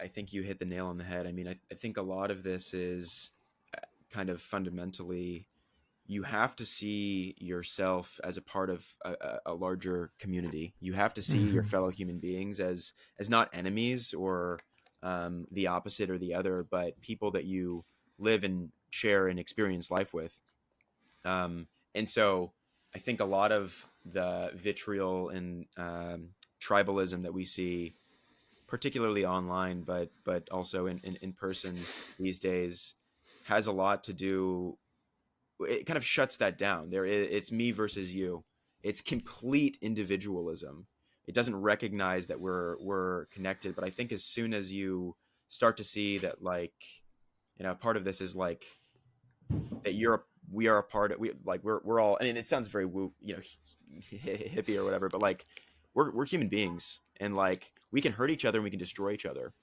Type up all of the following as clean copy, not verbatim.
I think you hit the nail on the head. I mean, I think a lot of this is kind of fundamentally, you have to see yourself as a part of a larger community. You have to see your Mm-hmm. fellow human beings as not enemies or the opposite or the other, but people that you live and share and experience life with. And so I think a lot of the vitriol and tribalism that we see, particularly online, but also in person these days, has a lot to do. It kind of shuts that down. It's me versus you. It's complete individualism. It doesn't recognize that we're connected. But I think as soon as you start to see that, like, part of this is like that we are a part of, we're all, I mean, it sounds very woo, hippie or whatever, but like we're human beings, and like we can hurt each other and we can destroy each other,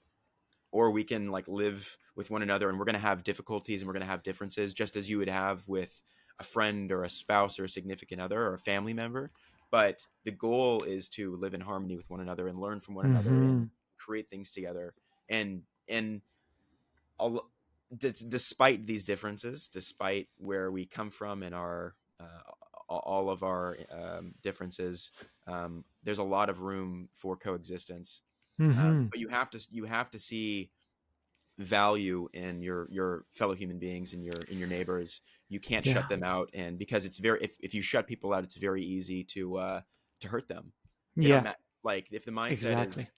or we can like live with one another, and we're going to have difficulties and we're going to have differences just as you would have with a friend or a spouse or a significant other or a family member. But the goal is to live in harmony with one another and learn from one another Mm-hmm. and create things together. And all, despite these differences, despite where we come from and our all of our differences, there's a lot of room for coexistence. Mm-hmm. But you have to see value in your fellow human beings and your neighbors. You can't shut Yeah. them out, and because it's very, if you shut people out, it's very easy to hurt them. They don't Yeah. like, if the mindset Exactly. is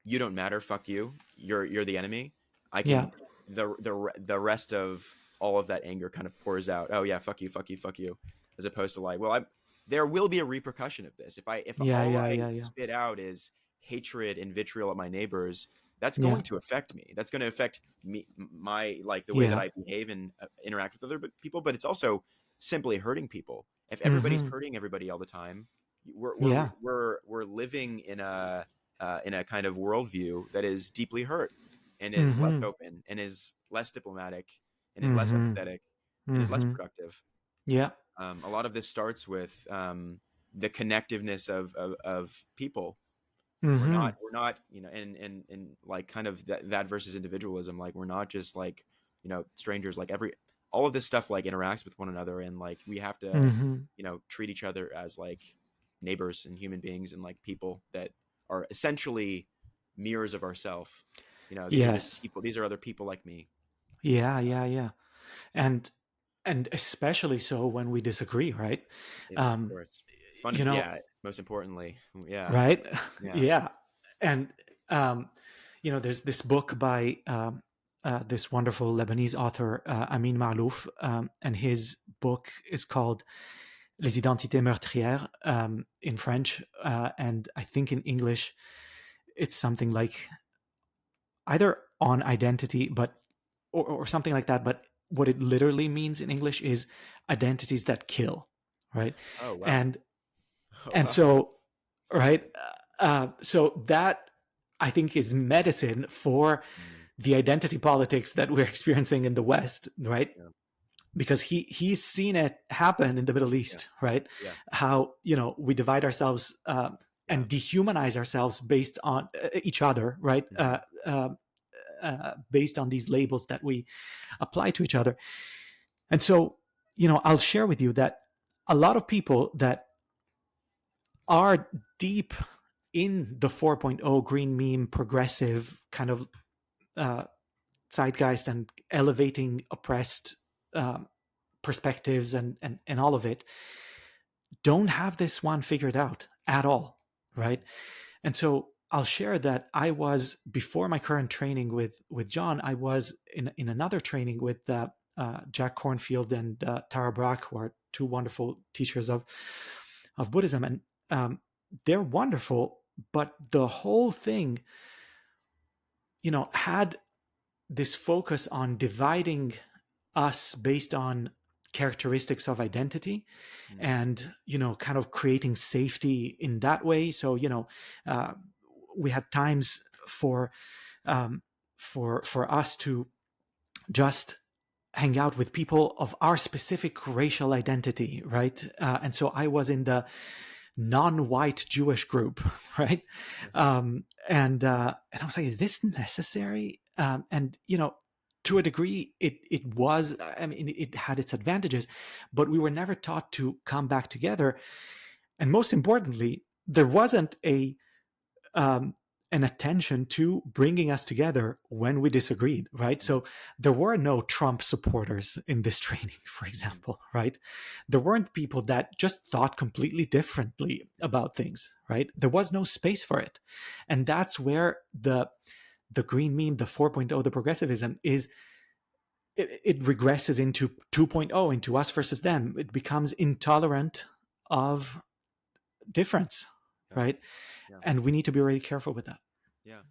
you don't matter, fuck you, you're the enemy. I Yeah. can the rest of all of that anger kind of pours out. Oh yeah, fuck you, fuck you, fuck you, as opposed to like, well, there will be a repercussion of this. If Yeah. all Yeah. I Yeah. Yeah. spit out is hatred and vitriol at my neighbors, that's Yeah. going to affect me. That's going to affect me, my, like, the way that Yeah. I behave and interact with other people. But it's also simply hurting people. If everybody's Mm-hmm. hurting everybody all the time, we're we're Yeah. we're living in a kind of worldview that is deeply hurt, and is less Mm-hmm. open, and is less diplomatic, and is less Mm-hmm. empathetic, and is less Mm-hmm. productive. Yeah. A lot of this starts with the connectiveness of people. Mm-hmm. We're not, and like kind of that versus individualism. Like, we're not just like, strangers. Like, all of this stuff like interacts with one another, and like we have to, Mm-hmm. treat each other as like neighbors and human beings, and like people that are essentially mirrors of ourself. Yes. These are other people like me. Yeah. Yeah. Yeah. And especially so when we disagree, right? Of Um, course. you know, Yeah. Most importantly, yeah, right? yeah. Yeah. And um, there's this book by this wonderful Lebanese author, Amin Malouf, and his book is called Les Identités Meurtrières, in French, and I think in English it's something like either On Identity, but or something like that. But what it literally means in English is identities that kill, right? Oh wow. And Oh and wow. so, right, so that I think is medicine for Mm, the identity politics that we're experiencing in the West, right? yeah, Because he's seen it happen in the Middle yeah, East, right? yeah, How we divide ourselves yeah. and dehumanize ourselves based on each other, right? Hmm. Based on these labels that we apply to each other. And so, I'll share with you that a lot of people that are deep in the 4.0 green meme progressive kind of uh, zeitgeist and elevating oppressed um, perspectives and all of it don't have this one figured out at all, right? And so I'll share that I was, before my current training with John, I was in another training with Jack Cornfield and Tara Brach, who are two wonderful teachers of Buddhism, and they're wonderful. But the whole thing, had this focus on dividing us based on characteristics of identity, Mm, and kind of creating safety in that way. So uh, we had times um, for us to just hang out with people of our specific racial identity, right? And so I was in the non-white Jewish group, right? Yeah. And I was like, is this necessary? And to a degree, it was. I mean, it had its advantages, but we were never taught to come back together. And most importantly, there wasn't um, an attention to bringing us together when we disagreed, right? Mm-hmm. So there were no Trump supporters in this training, for Mm-hmm. example, right? There weren't people that just thought completely differently about things, right? There was no space for it. And that's where the green meme, the 4.0, the progressivism is, it regresses into 2.0, into us versus them. It becomes intolerant of difference, Yeah. right? Yeah. And we need to be really careful with that. Yeah.